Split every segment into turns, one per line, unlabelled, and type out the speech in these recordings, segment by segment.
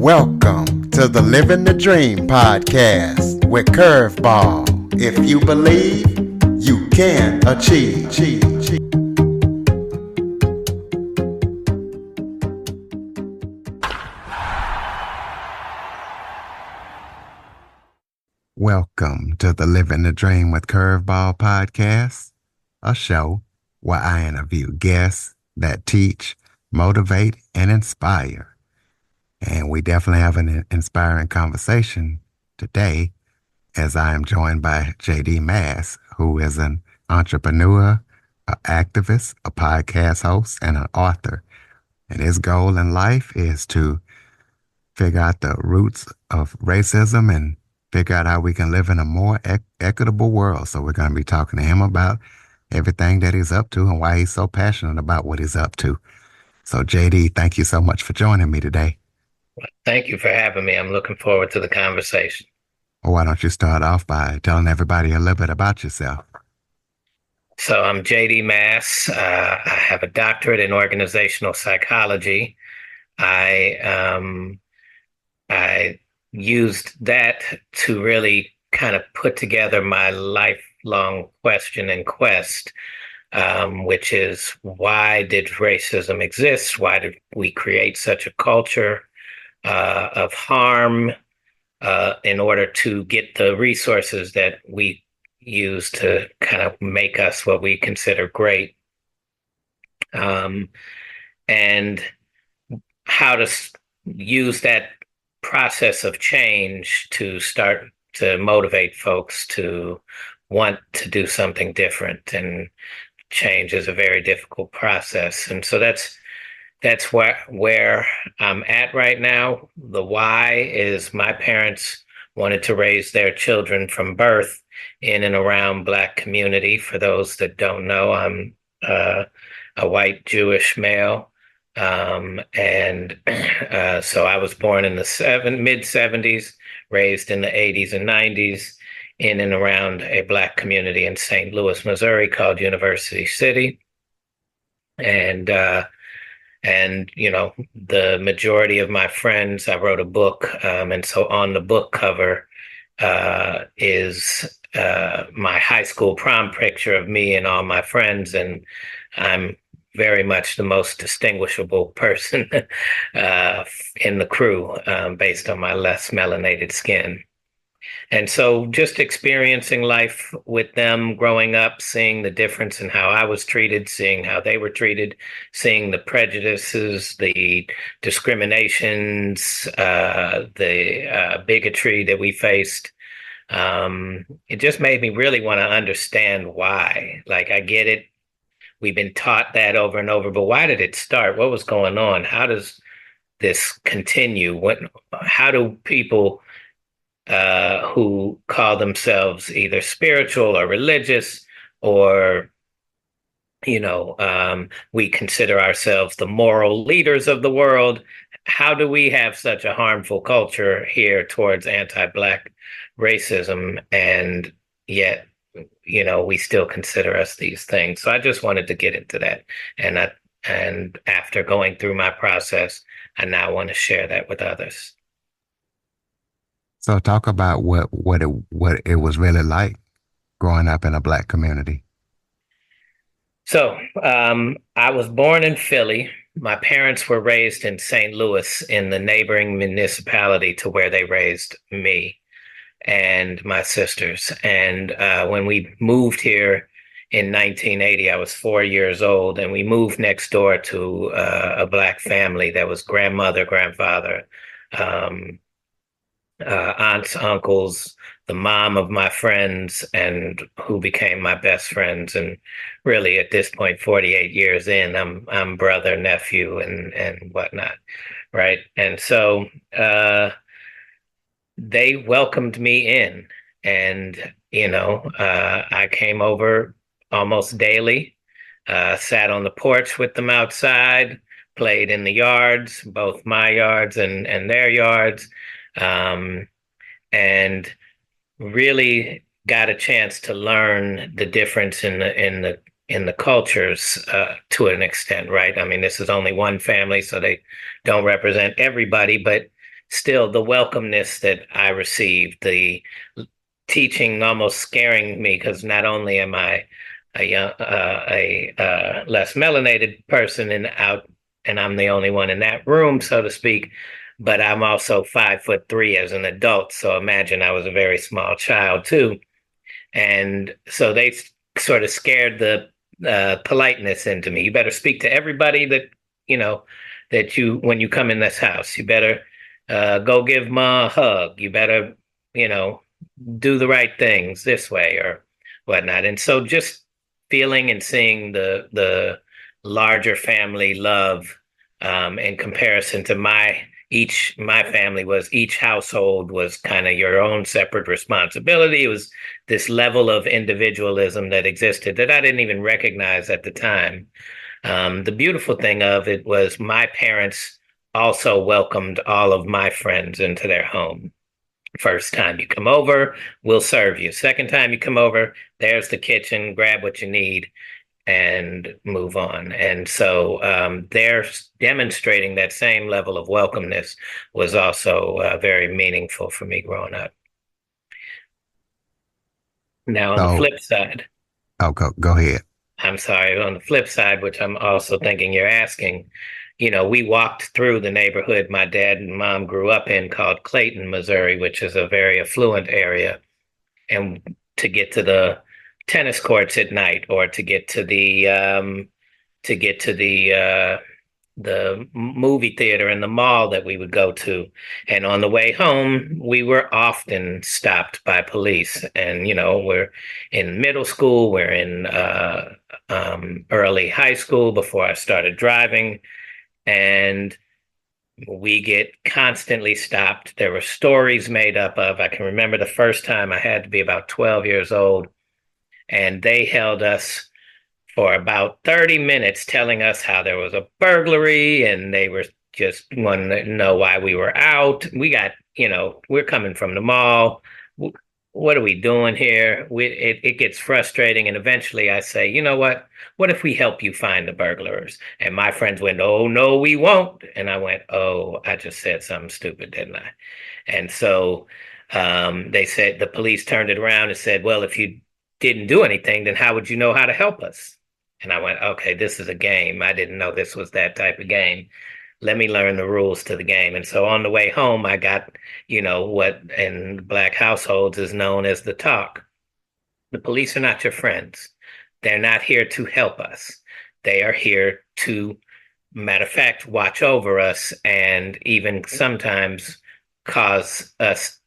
Welcome to the Living the Dream podcast with Curveball. If you believe, you can achieve. Welcome to the Living the Dream with Curveball podcast, a show where I interview guests that teach, motivate, and inspire. And we definitely have an inspiring conversation today as I am joined by JD Mass, who is an entrepreneur, an activist, a podcast host, and an author. And his goal in life is to figure out the roots of racism and figure out how we can live in a more equitable world. So we're going to be talking to him about everything that he's up to and why he's so passionate about what he's up to. So JD, thank you so much for joining me today.
Thank you for having me. I'm looking forward to the conversation.
Well, why don't you start off by telling everybody a little bit about yourself?
So I'm JD Mass. I have a doctorate in organizational psychology. I used that to really kind of put together my lifelong question and quest, which is, why did racism exist? Why did we create such a culture of harm in order to get the resources that we use to kind of make us what we consider great, and how to use that process of change to start to motivate folks to want to do something different. And change is a very difficult process. And so that's where I'm at right now. The why is my parents wanted to raise their children from birth in and around Black community. For those that don't know, I'm a white Jewish male. So I was born in the mid-70s, raised in the 80s and 90s in and around a Black community in St. Louis, Missouri called University City. And, you know, the majority of my friends, I wrote a book. And so on the book cover is my high school prom picture of me and all my friends. And I'm very much the most distinguishable person in the crew based on my less melanated skin. And so just experiencing life with them growing up, seeing the difference in how I was treated, seeing how they were treated, seeing the prejudices, the discriminations, the bigotry that we faced. It just made me really want to understand why. Like, I get it. We've been taught that over and over, but why did it start? What was going on? How does this continue? How do people who call themselves either spiritual or religious, or, you know, we consider ourselves the moral leaders of the world, how do we have such a harmful culture here towards anti-Black racism, and yet, you know, we still consider us these things? So I just wanted to get into that. And after going through my process, I now want to share that with others.
So talk about what it was really like growing up in a Black community.
So I was born in Philly. My parents were raised in St. Louis, in the neighboring municipality to where they raised me and my sisters. And when we moved here in 1980, I was 4 years old, and we moved next door to a Black family that was grandmother, grandfather, aunts, uncles, the mom of my friends, and who became my best friends. And really, at this point, 48 years in, I'm brother, nephew, and whatnot, right? And so they welcomed me in, and, you know, I came over almost daily, sat on the porch with them outside, played in the yards, both my yards and their yards. And really got a chance to learn the difference in the cultures to an extent, right? I mean, this is only one family, so they don't represent everybody, but still the welcomeness that I received, the teaching almost scaring me because not only am I a less melanated person and I'm the only one in that room, so to speak, but I'm also 5'3" as an adult. So imagine I was a very small child too, and so they sort of scared the politeness into me. You better speak to everybody that you know that you when you come in this house. You better go give ma a hug. You better you know do the right things this way or whatnot. And so just feeling and seeing the larger family love in comparison to my family was each household was kind of your own separate responsibility. It was this level of individualism that existed that I didn't even recognize at the time. The beautiful thing of it was my parents also welcomed all of my friends into their home. First time you come over, we'll serve you. Second time you come over, there's the kitchen, grab what you need and move on. And so they're demonstrating that same level of welcomeness was also very meaningful for me growing up. Now, on the
So,
flip side,
oh, go ahead.
I'm sorry, on the flip side, which I'm also thinking you're asking, we walked through the neighborhood my dad and mom grew up in called Clayton, Missouri, which is a very affluent area. And to get to the tennis courts at night or to get to the movie theater in the mall that we would go to. And on the way home, we were often stopped by police. And, we're in middle school, we're in early high school before I started driving. And we get constantly stopped. There were stories made up of. I can remember the first time I had to be about 12 years old, and they held us for about 30 minutes telling us how there was a burglary and they were just wanting to know why we were out. We're coming from the mall. What are we doing here? It gets frustrating. And eventually I say, you know what? What if we help you find the burglars? And my friends went, oh, no, we won't. And I went, oh, I just said something stupid, didn't I? And so they said the police turned it around and said, well, if you didn't do anything, then how would you know how to help us? And I went, okay, this is a game. I didn't know this was that type of game. Let me learn the rules to the game. And so on the way home, I got, what in Black households is known as the talk. The police are not your friends. They're not here to help us. They are here to, matter of fact, watch over us and even sometimes cause us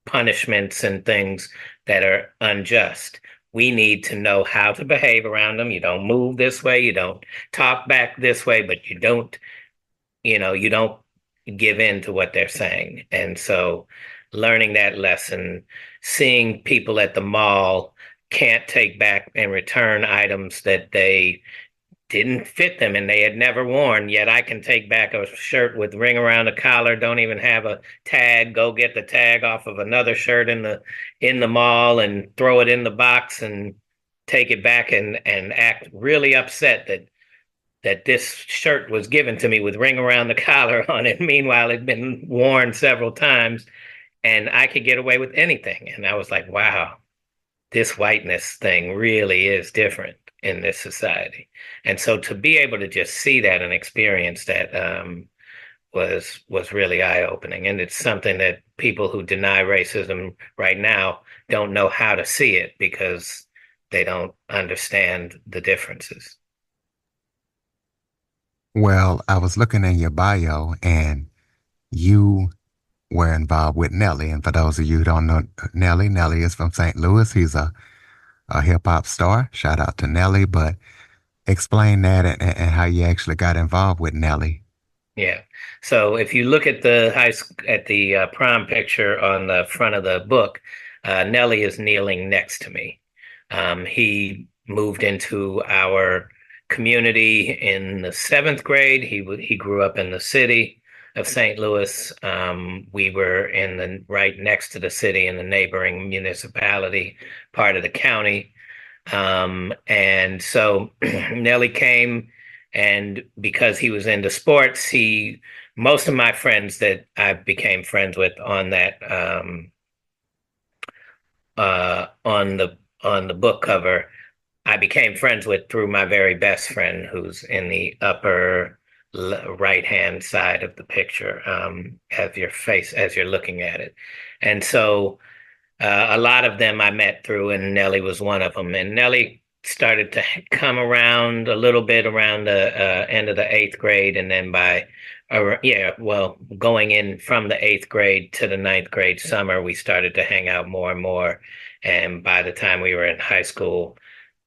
punishments and things that are unjust. We need to know how to behave around them. You don't move this way, you don't talk back this way, but you don't give in to what they're saying. And so learning that lesson, seeing people at the mall can't take back and return items that they didn't fit them and they had never worn. Yet I can take back a shirt with ring around the collar, don't even have a tag, go get the tag off of another shirt in the mall and throw it in the box and take it back and act really upset that this shirt was given to me with ring around the collar on it. Meanwhile, it'd been worn several times and I could get away with anything. And I was like, wow, this whiteness thing really is different in this society. And so to be able to just see that and experience that was really eye-opening. And it's something that people who deny racism right now don't know how to see it because they don't understand the differences.
Well, I was looking in your bio and you were involved with Nelly. And for those of you who don't know Nelly, Nelly is from St. Louis. He's a hip hop star. Shout out to Nelly. But explain that and how you actually got involved with Nelly.
Yeah. So if you look at the prom picture on the front of the book, Nelly is kneeling next to me. He moved into our community in the seventh grade. He grew up in the city of St. Louis. We were in the right next to the city in the neighboring municipality part of the county. And so Nelly came, and because he was into sports, he most of my friends that I became friends with on that on the book cover, I became friends with through my very best friend, who's in the upper right hand side of the picture, as your face as you're looking at it, and so. A lot of them I met through, and Nellie was one of them. And Nellie started to come around a little bit around the end of the eighth grade, and then yeah, well, going in from the eighth grade to the ninth grade summer, we started to hang out more and more. And by the time we were in high school,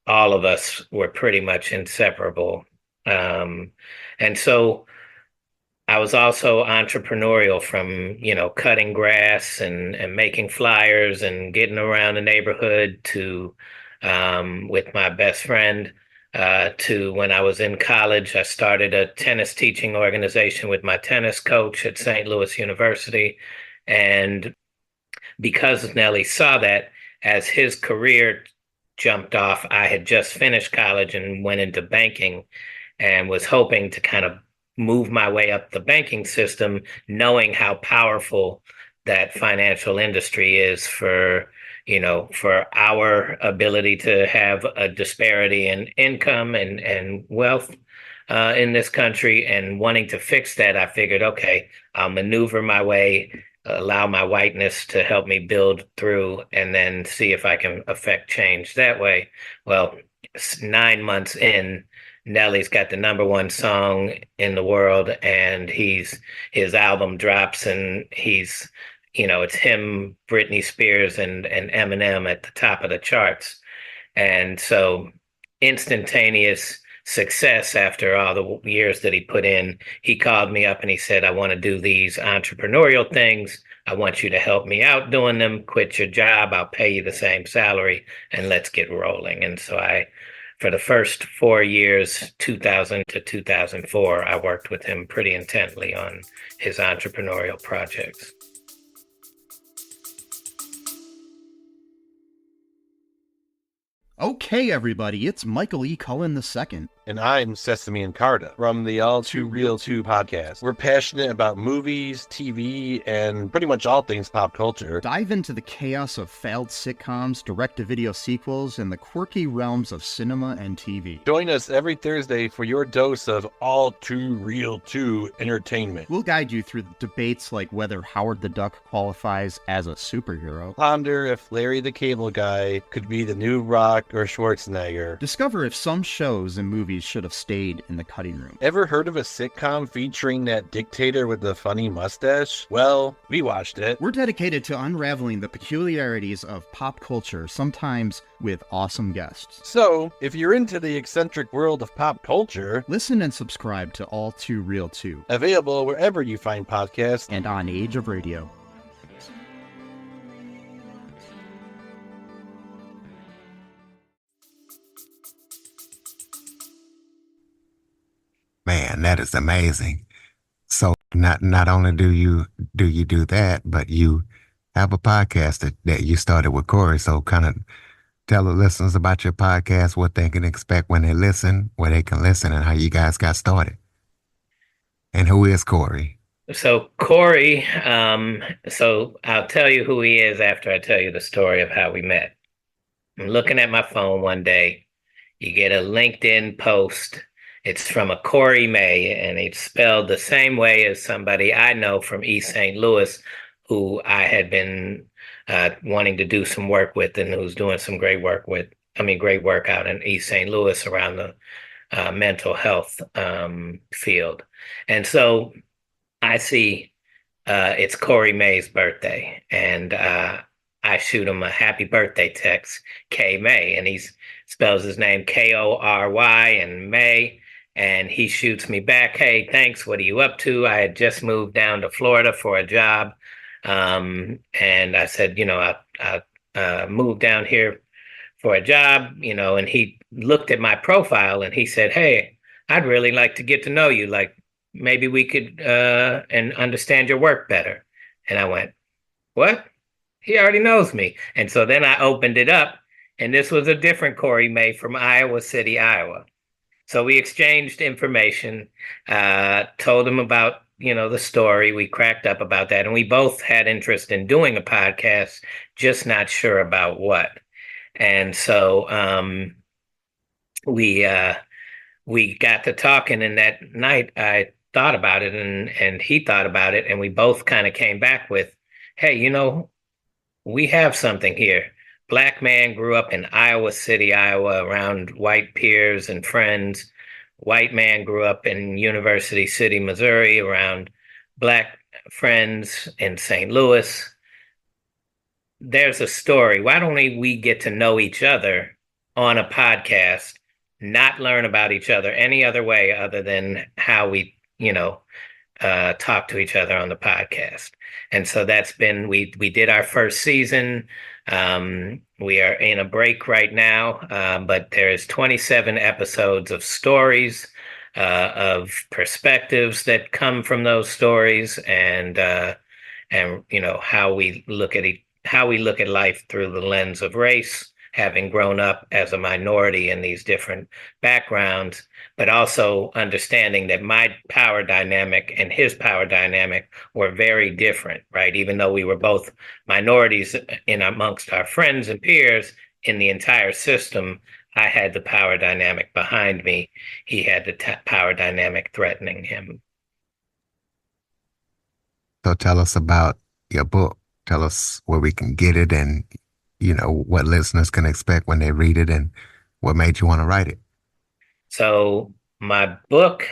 all of us were pretty much inseparable. Um, and so I was also entrepreneurial from, cutting grass and making flyers and getting around the neighborhood to with my best friend to when I was in college, I started a tennis teaching organization with my tennis coach at St. Louis University. And because Nelly saw that as his career jumped off, I had just finished college and went into banking and was hoping to kind of move my way up the banking system, knowing how powerful that financial industry is for our ability to have a disparity in income and wealth in this country. And wanting to fix that, I figured, okay, I'll maneuver my way, allow my whiteness to help me build through, and then see if I can affect change that way. Well, 9 months in, Nelly's got the number one song in the world, and his album drops, and it's him, Britney Spears, and Eminem at the top of the charts. And so instantaneous success after all the years that he put in. He called me up and he said, I want to do these entrepreneurial things. I want you to help me out doing them. Quit your job. I'll pay you the same salary and let's get rolling. And so for the first 4 years, 2000 to 2004, I worked with him pretty intently on his entrepreneurial projects.
Okay, everybody, it's Michael E. Cullen II.
And I'm Sesame and Carta from the All Too Real 2 podcast. We're passionate about movies, TV, and pretty much all things pop culture.
Dive into the chaos of failed sitcoms, direct-to-video sequels, and the quirky realms of cinema and TV.
Join us every Thursday for your dose of All Too Real 2 entertainment.
We'll guide you through debates like whether Howard the Duck qualifies as a superhero.
Ponder if Larry the Cable Guy could be the new Rock or Schwarzenegger.
Discover if some shows and movies should have stayed in the cutting room.
Ever heard of a sitcom featuring that dictator with the funny mustache? Well, we watched it.
We're dedicated to unraveling the peculiarities of pop culture, sometimes with awesome guests.
So, if you're into the eccentric world of pop culture,
listen and subscribe to All Too Real 2.
Available wherever you find podcasts
and on Age of Radio.
Man, that is amazing. So not only do you do that, but you have a podcast that you started with Corey. So kind of tell the listeners about your podcast, what they can expect when they listen, where they can listen, and how you guys got started. And who is Corey?
So Corey, so I'll tell you who he is after I tell you the story of how we met. I'm looking at my phone one day. You get a LinkedIn post. It's from a Corey May, and it's spelled the same way as somebody I know from East St. Louis, who I had been wanting to do some work with, and who's doing some great work out in East St. Louis around the mental health field. And so I see it's Corey May's birthday, and I shoot him a happy birthday text, K May, and he spells his name Kory and May. And he shoots me back, hey, thanks, what are you up to? I had just moved down to Florida for a job. And I said, I moved down here for a job, and he looked at my profile and he said, hey, I'd really like to get to know you. Like, maybe we could and understand your work better. And I went, what? He already knows me. And so then I opened it up, and this was a different Corey May from Iowa City, Iowa. So we exchanged information, told him about the story. We cracked up about that, and we both had interest in doing a podcast, just not sure about what. And so we we got to talking, and that night I thought about it, and he thought about it, and we both kind of came back with, hey, we have something here. Black man grew up in Iowa City, Iowa, around white peers and friends. White man grew up in University City, Missouri, around black friends in St. Louis. There's a story. Why don't we get to know each other on a podcast, not learn about each other any other way other than how we, talk to each other on the podcast? And so that's been we did our first season. We are in a break right now, but there's 27 episodes of stories, of perspectives that come from those stories, and how we look at life through the lens of race, having grown up as a minority in these different backgrounds, but also understanding that my power dynamic and his power dynamic were very different, right? Even though we were both minorities in amongst our friends and peers in the entire system, I had the power dynamic behind me. He had the power dynamic threatening him.
So tell us about your book. Tell us where we can get it and, what listeners can expect when they read it and what made you want to write it.
So my book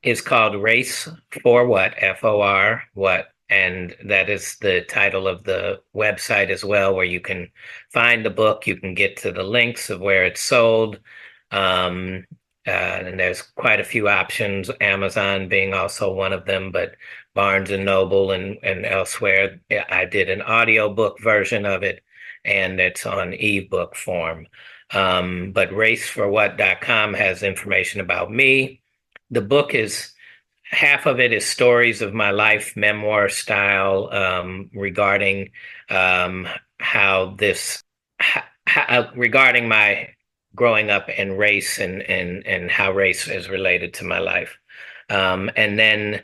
is called Race for What, FOR, what, and that is the title of the website as well, where you can find the book. You can get to the links of where it's sold. And there's quite a few options, Amazon being also one of them, but Barnes and Noble and elsewhere. I did an audiobook version of it, and it's on ebook form. But raceforwhat.com has information about me. The book is half of it is stories of my life, memoir style, regarding regarding my growing up in race and how race is related to my life. And then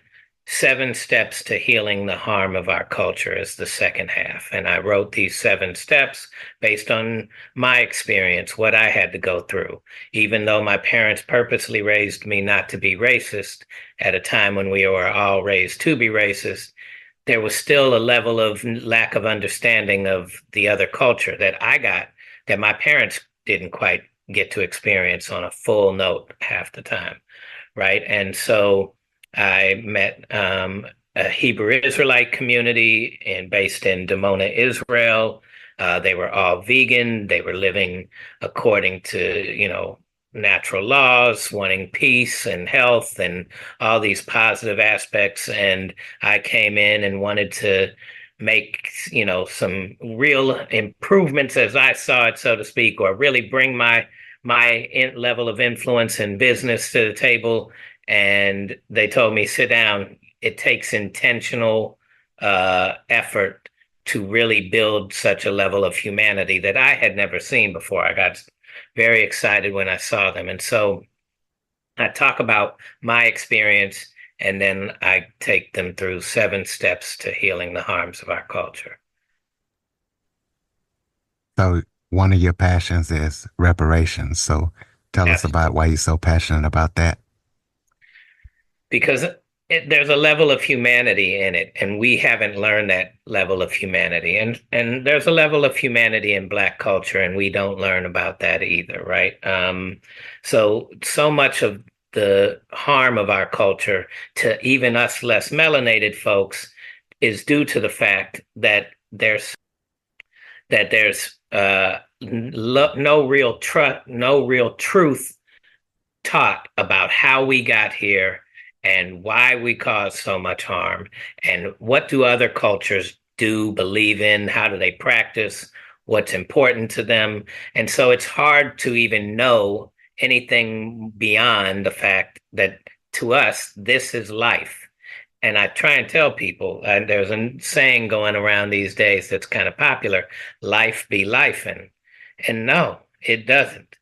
7 Steps to Healing the Harm of Our Culture is the second half. And I wrote these 7 steps based on my experience, what I had to go through. Even though my parents purposely raised me not to be racist at a time when we were all raised to be racist, there was still a level of lack of understanding of the other culture that I got that my parents didn't quite get to experience on a full note half the time, right? And so I met a Hebrew Israelite community based in Dimona, Israel. They were all vegan. They were living according to, natural laws, wanting peace and health and all these positive aspects. And I came in and wanted to make, some real improvements as I saw it, so to speak, or really bring my level of influence and business to the table. And they told me, sit down. It takes intentional effort to really build such a level of humanity that I had never seen before. I got very excited when I saw them. And so I talk about my experience, and then I take them through 7 steps to healing the harms of our culture.
So one of your passions is reparations. So tell us about why you're so passionate about that.
Because there's a level of humanity in it, and we haven't learned that level of humanity. And there's a level of humanity in Black culture, and we don't learn about that either, right? So much of the harm of our culture to even us less melanated folks is due to the fact that there's no real truth taught about how we got here and why we cause so much harm, and what do other cultures do, believe in, how do they practice, what's important to them. And so it's hard to even know anything beyond the fact that to us, this is life. And I try and tell people, there's a saying going around these days that's kind of popular, life be lifing. And no, it doesn't.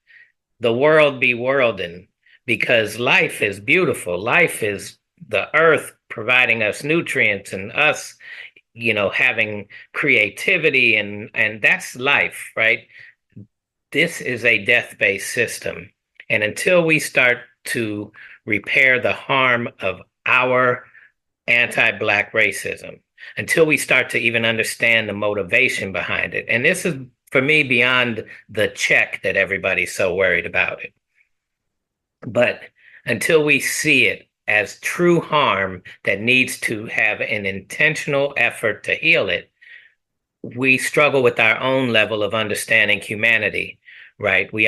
The world be worldin', because life is beautiful. Life is the earth providing us nutrients and us, having creativity, and that's life, right? This is a death-based system. And until we start to repair the harm of our anti-Black racism, until we start to even understand the motivation behind it, and this is, for me, beyond the check that everybody's so worried about it. But until we see it as true harm that needs to have an intentional effort to heal it, we struggle with our own level of understanding humanity, right? We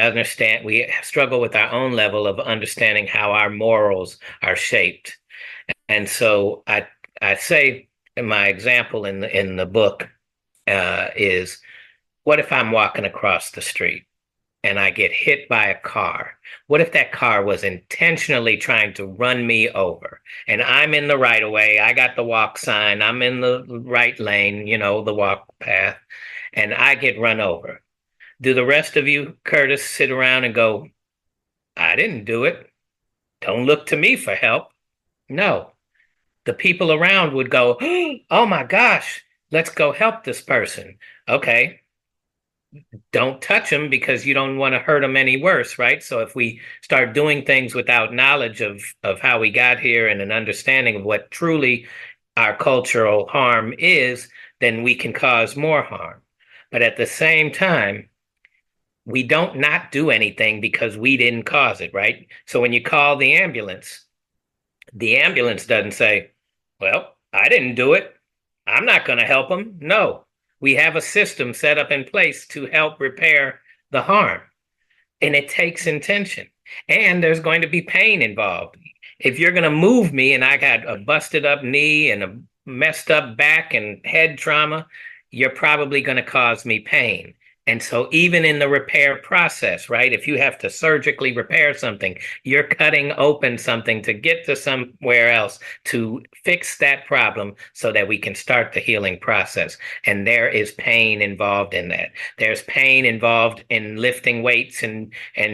struggle with our own level of understanding how our morals are shaped. And so I say my example in the book is, what if I'm walking across the street and I get hit by a car? What if that car was intentionally trying to run me over? And I'm in the right of way. I got the walk sign. I'm in the right lane, the walk path, and I get run over. Do the rest of you, Curtis, sit around and go, I didn't do it. Don't look to me for help? No. The people around would go, oh my gosh, let's go help this person. Okay. Don't touch them because you don't want to hurt them any worse, right? So if we start doing things without knowledge of how we got here and an understanding of what truly our cultural harm is, then we can cause more harm. But at the same time, we don't not do anything because we didn't cause it, right? So when you call the ambulance doesn't say, well, I didn't do it, I'm not going to help them. No, we have a system set up in place to help repair the harm. And it takes intention. And there's going to be pain involved. If you're going to move me and I got a busted up knee and a messed up back and head trauma, you're probably going to cause me pain. And so even in the repair process, right, if you have to surgically repair something, you're cutting open something to get to somewhere else to fix that problem so that we can start the healing process. And there is pain involved in that. There's pain involved in lifting weights and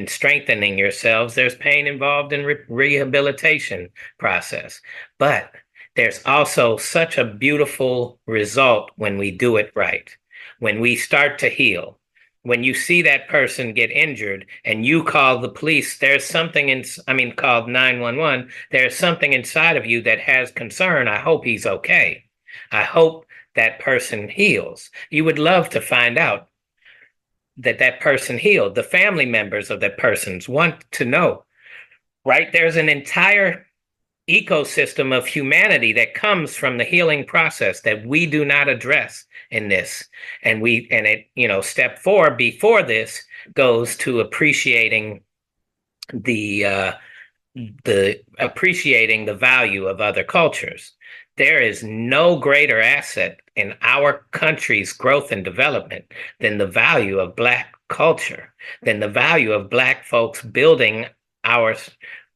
strengthening yourselves. There's pain involved in rehabilitation process. But there's also such a beautiful result when we do it right, when we start to heal. When you see that person get injured and you call the police, there's something called 911, there's something inside of you that has concern. I hope he's okay. I hope that person heals. You would love to find out that person healed. The family members of that persons want to know, right? There's an entire ecosystem of humanity that comes from the healing process that we do not address in this. Step 4 before this goes to appreciating the value of other cultures. There is no greater asset in our country's growth and development than the value of Black culture, than the value of Black folks building ours,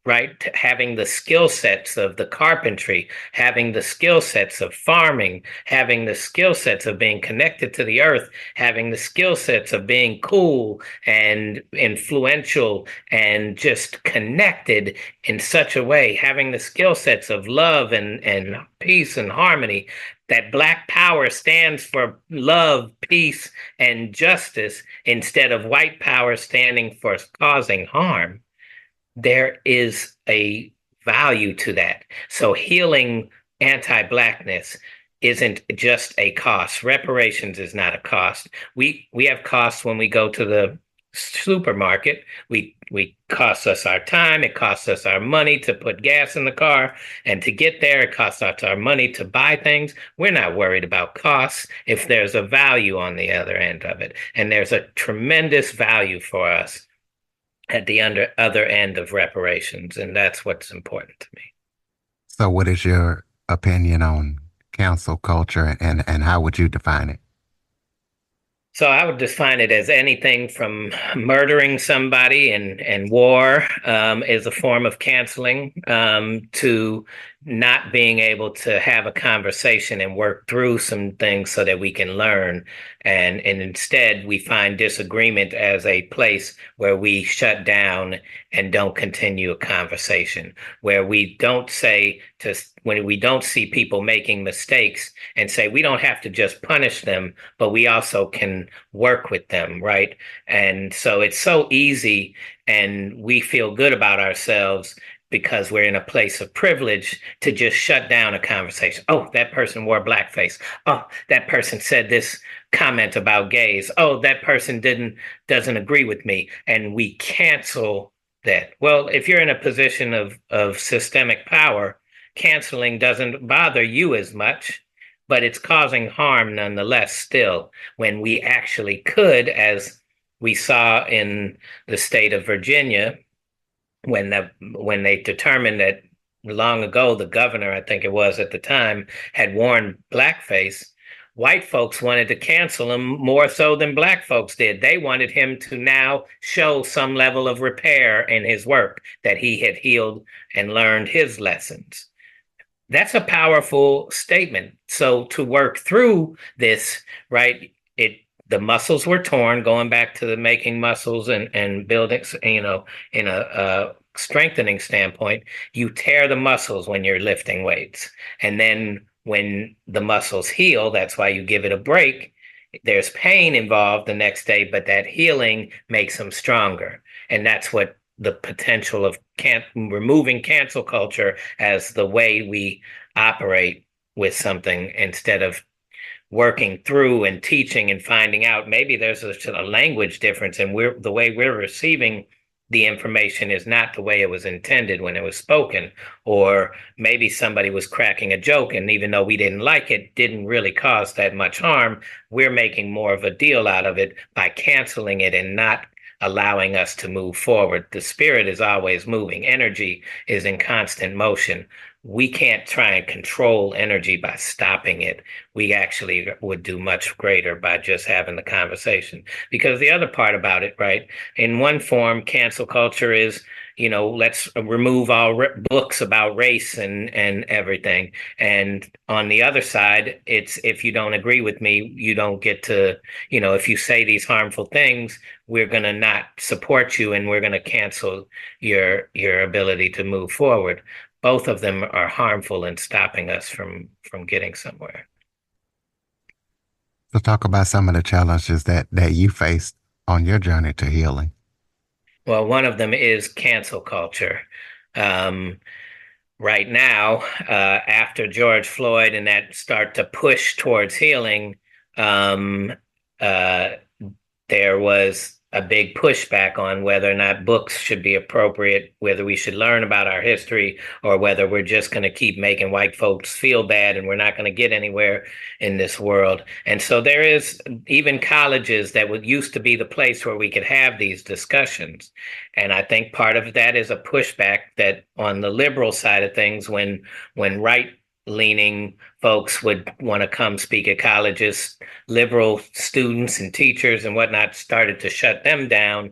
right? Having the skill sets of the carpentry, having the skill sets of farming, having the skill sets of being connected to the earth, having the skill sets of being cool and influential and just connected in such a way, having the skill sets of love and peace and harmony. That Black power stands for love, peace, and justice instead of white power standing for causing harm. There is a value to that. So healing anti-Blackness isn't just a cost. Reparations is not a cost. We have costs when we go to the supermarket. We costs us our time. It costs us our money to put gas in the car, and to get there, it costs us our money to buy things. We're not worried about costs if there's a value on the other end of it, and there's a tremendous value for us at the other end of reparations, and that's what's important to me.
So what is your opinion on cancel culture, and how would you define it?
So I would define it as anything from murdering somebody and war is a form of canceling, to not being able to have a conversation and work through some things so that we can learn. And instead, we find disagreement as a place where we shut down and don't continue a conversation, where we don't say to, when we don't see people making mistakes and say, we don't have to just punish them, but we also can work with them, right? And so it's so easy, and we feel good about ourselves because we're in a place of privilege to just shut down a conversation. Oh, that person wore blackface. Oh, that person said this comment about gays. Oh, that person doesn't agree with me. And we cancel that. Well, if you're in a position of systemic power, canceling doesn't bother you as much, but it's causing harm nonetheless still, when we actually could, as we saw in the state of Virginia, when they determined that long ago, the governor, I think it was at the time, had worn blackface. White folks wanted to cancel him more so than black folks did. They wanted him to now show some level of repair in his work, that he had healed and learned his lessons. That's a powerful statement. So to work through this, right, the muscles were torn, going back to the making muscles and building, in a strengthening standpoint. You tear the muscles when you're lifting weights. And then when the muscles heal, that's why you give it a break. There's pain involved the next day, but that healing makes them stronger. And that's what the potential of removing cancel culture as the way we operate with something, instead of working through and teaching and finding out maybe there's a language difference, and the way we're receiving the information is not the way it was intended when it was spoken. Or maybe somebody was cracking a joke, and even though we didn't like it, didn't really cause that much harm. We're making more of a deal out of it by canceling it and not allowing us to move forward. The spirit is always moving. Energy is in constant motion. We can't try and control energy by stopping it. We actually would do much greater by just having the conversation. Because the other part about it, right, in one form, cancel culture is, let's remove all books about race and everything. And on the other side, it's, if you don't agree with me, you don't get to, if you say these harmful things, we're going to not support you, and we're going to cancel your ability to move forward. Both of them are harmful in stopping us from getting somewhere.
So talk about some of the challenges that you faced on your journey to healing.
Well, one of them is cancel culture. Right now, after George Floyd and that start to push towards healing, there was a big pushback on whether or not books should be appropriate, whether we should learn about our history, or whether we're just going to keep making white folks feel bad and we're not going to get anywhere in this world. And so there is even colleges that would used to be the place where we could have these discussions. And I think part of that is a pushback that on the liberal side of things, when right-leaning folks would want to come speak at colleges, liberal students and teachers and whatnot started to shut them down.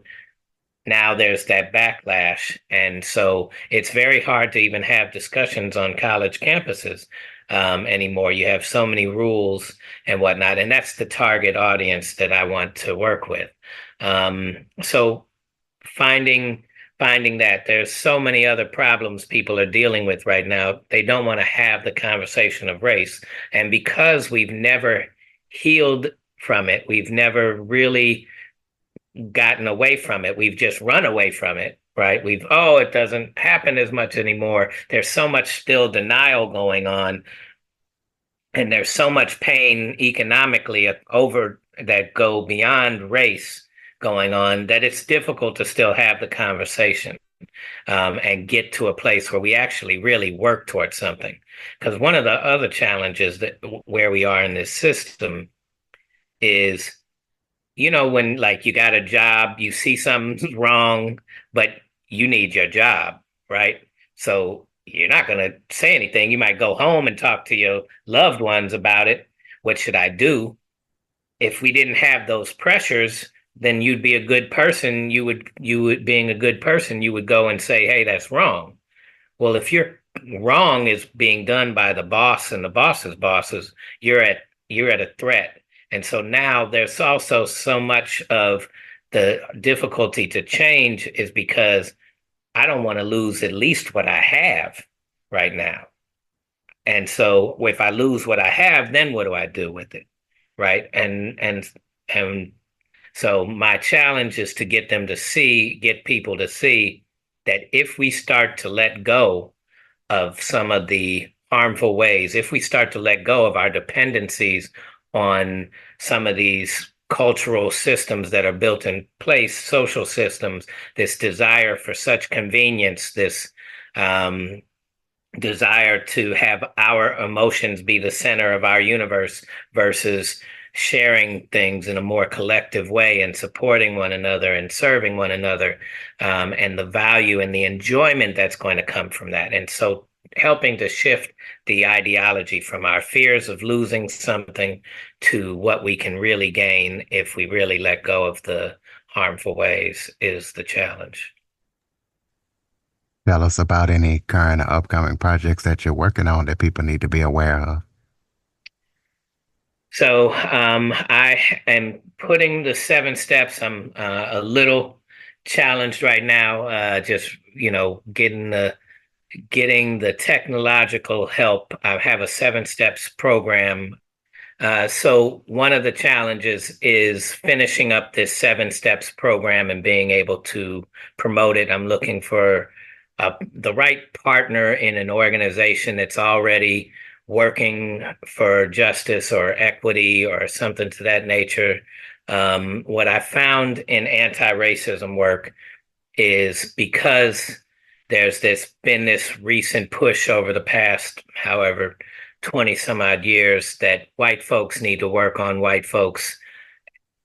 Now there's that backlash. And so it's very hard to even have discussions on college campuses anymore. You have so many rules and whatnot, and that's the target audience that I want to work with. So finding that there's so many other problems people are dealing with right now. They don't want to have the conversation of race. And because we've never healed from it, we've never really gotten away from it. We've just run away from it, right? It doesn't happen as much anymore. There's so much still denial going on. And there's so much pain economically over that go beyond race going on, that it's difficult to still have the conversation and get to a place where we actually really work towards something. Because one of the other challenges that where we are in this system is, when like you got a job, you see something's wrong, but you need your job, right? So you're not going to say anything. You might go home and talk to your loved ones about it. What should I do? If we didn't have those pressures, then you'd be a good person. You would being a good person, you would go and say, hey, that's wrong. Well, if you're wrong is being done by the boss and the boss's bosses, you're at a threat. And so now there's also so much of the difficulty to change is because I don't want to lose at least what I have right now. And so if I lose what I have, then what do I do with it? Right. And so my challenge is to get people to see that if we start to let go of some of the harmful ways, if we start to let go of our dependencies on some of these cultural systems that are built in place, social systems, this desire for such convenience, this desire to have our emotions be the center of our universe versus sharing things in a more collective way and supporting one another and serving one another, and the value and the enjoyment that's going to come from that. And so helping to shift the ideology from our fears of losing something to what we can really gain if we really let go of the harmful ways is the challenge.
Tell us about any current or upcoming projects that you're working on that people need to be aware of.
So I am putting the 7 steps. I'm a little challenged right now, just getting the technological help. I have a 7 steps program. So one of the challenges is finishing up this 7 steps program and being able to promote it. I'm looking for the right partner in an organization that's already working for justice or equity or something to that nature. What I found in anti-racism work is because there's been this recent push over the past, however, 20 some odd years that white folks need to work on white folks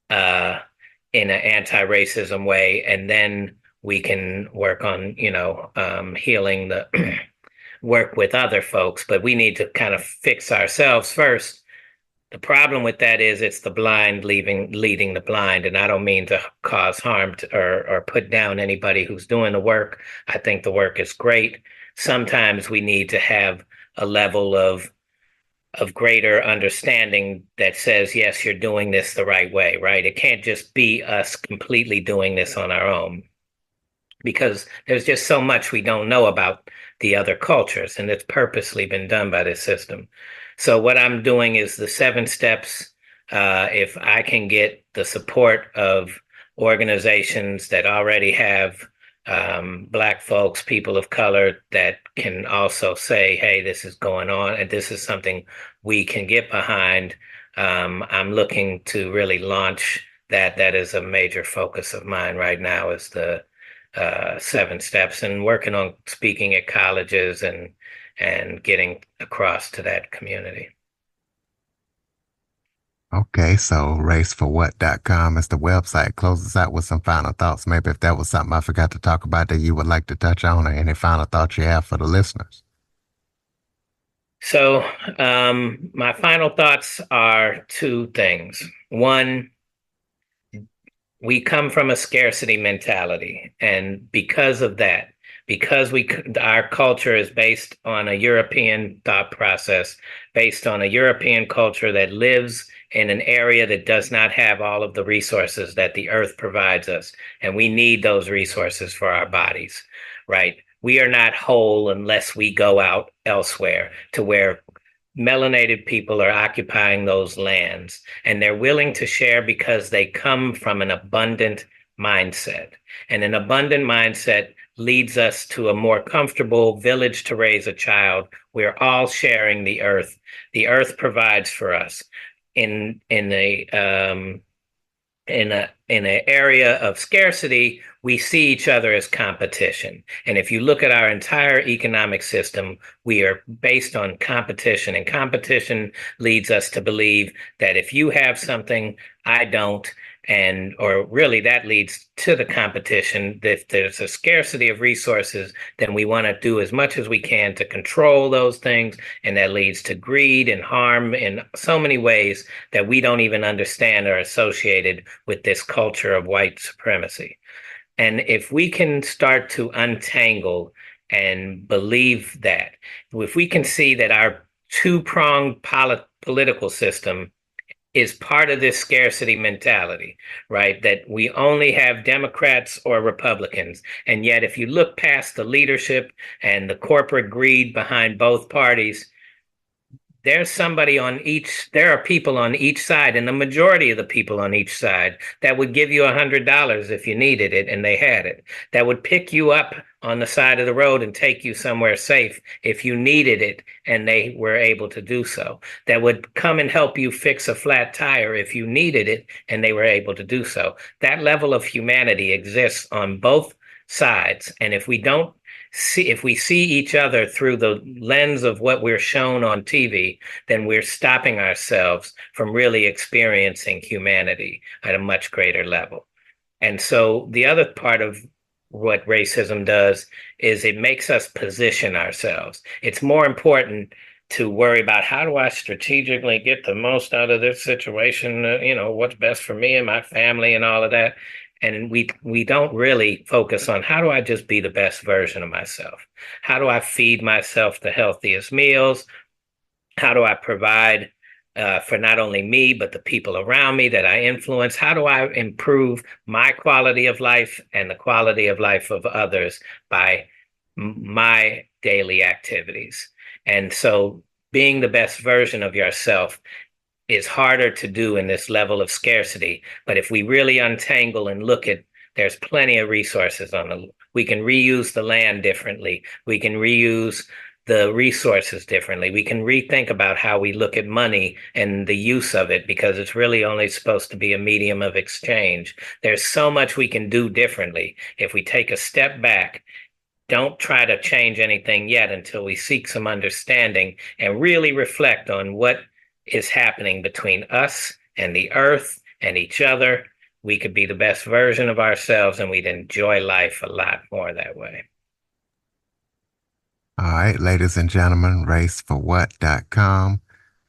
in an anti-racism way, and then we can work on, healing the work with other folks, but we need to kind of fix ourselves first. The problem with that is it's the blind leading the blind, and I don't mean to cause harm or put down anybody who's doing the work. I think the work is great. Sometimes we need to have a level of greater understanding that says, yes, you're doing this the right way, right? It can't just be us completely doing this on our own, because there's just so much we don't know about the other cultures, and it's purposely been done by this system. So what I'm doing is the 7 steps. If I can get the support of organizations that already have Black folks, people of color that can also say, hey, this is going on and this is something we can get behind, I'm looking to really launch that. That is a major focus of mine right now, is the 7 steps, and working on speaking at colleges and getting across to that community.
Okay, so raceforwhat.com is the website. Close us out with some final thoughts. Maybe if that was something I forgot to talk about that you would like to touch on, or any final thoughts you have for the listeners.
So my final thoughts are 2 things. One, we come from a scarcity mentality, and because of that, because our culture is based on a European thought process, based on a European culture that lives in an area that does not have all of the resources that the earth provides us, and we need those resources for our bodies, right? We are not whole unless we go out elsewhere to where melanated people are occupying those lands, and they're willing to share because they come from an abundant mindset. And an abundant mindset leads us to a more comfortable village to raise a child. We're all sharing the earth. The earth provides for us. In an area of scarcity, we see each other as competition. And if you look at our entire economic system, we are based on competition, and competition leads us to believe that if you have something, I don't, or really that leads to the competition, that there's a scarcity of resources, then we want to do as much as we can to control those things, and that leads to greed and harm in so many ways that we don't even understand are associated with this culture of white supremacy. And if we can start to untangle and believe that. If we can see that our two-pronged political system is part of this scarcity mentality, right? That we only have Democrats or Republicans. And yet, if you look past the leadership and the corporate greed behind both parties, there are people on each side, and the majority of the people on each side that would give you $100 if you needed it and they had it, that would pick you up on the side of the road and take you somewhere safe if you needed it and they were able to do so, that would come and help you fix a flat tire if you needed it and they were able to do so. That level of humanity exists on both sides. And if we see each other through the lens of what we're shown on TV, then we're stopping ourselves from really experiencing humanity at a much greater level. And so the other part of what racism does is it makes us position ourselves. It's more important to worry about how do I strategically get the most out of this situation, what's best for me and my family and all of that. And we don't really focus on how do I just be the best version of myself? How do I feed myself the healthiest meals? How do I provide for not only me, but the people around me that I influence? How do I improve my quality of life and the quality of life of others by my daily activities? And so being the best version of yourself is harder to do in this level of scarcity. But if we really untangle and look at, there's plenty of resources we can reuse the land differently. We can reuse the resources differently. We can rethink about how we look at money and the use of it, because it's really only supposed to be a medium of exchange. There's so much we can do differently if we take a step back. Don't try to change anything yet until we seek some understanding and really reflect on what is happening between us and the earth and each other. We could be the best version of ourselves, and we'd enjoy life a lot more that way.
All right, ladies and gentlemen, raceforwhat.com.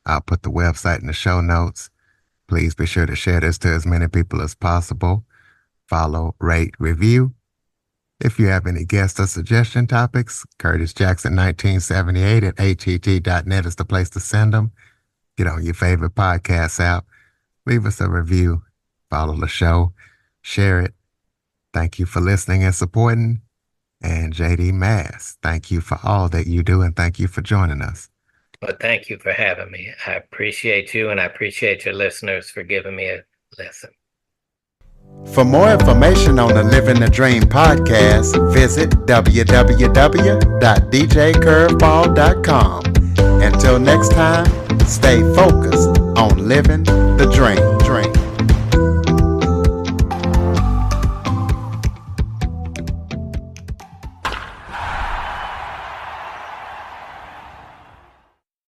I'll put the website in the show notes. Please be sure to share this to as many people as possible. Follow, rate, review. If you have any guest or suggestion topics, Curtis Jackson 1978 at att.net is the place to send them. Get on your favorite podcast app, leave us a review, follow the show, share it. Thank you for listening and supporting. And JD Mass, thank you for all that you do, and thank you for joining us.
Well, thank you for having me. I appreciate you, and I appreciate your listeners for giving me a listen.
For more information on the Living the Dream podcast, visit www.djcurveball.com. Until next time, stay focused on living the dream.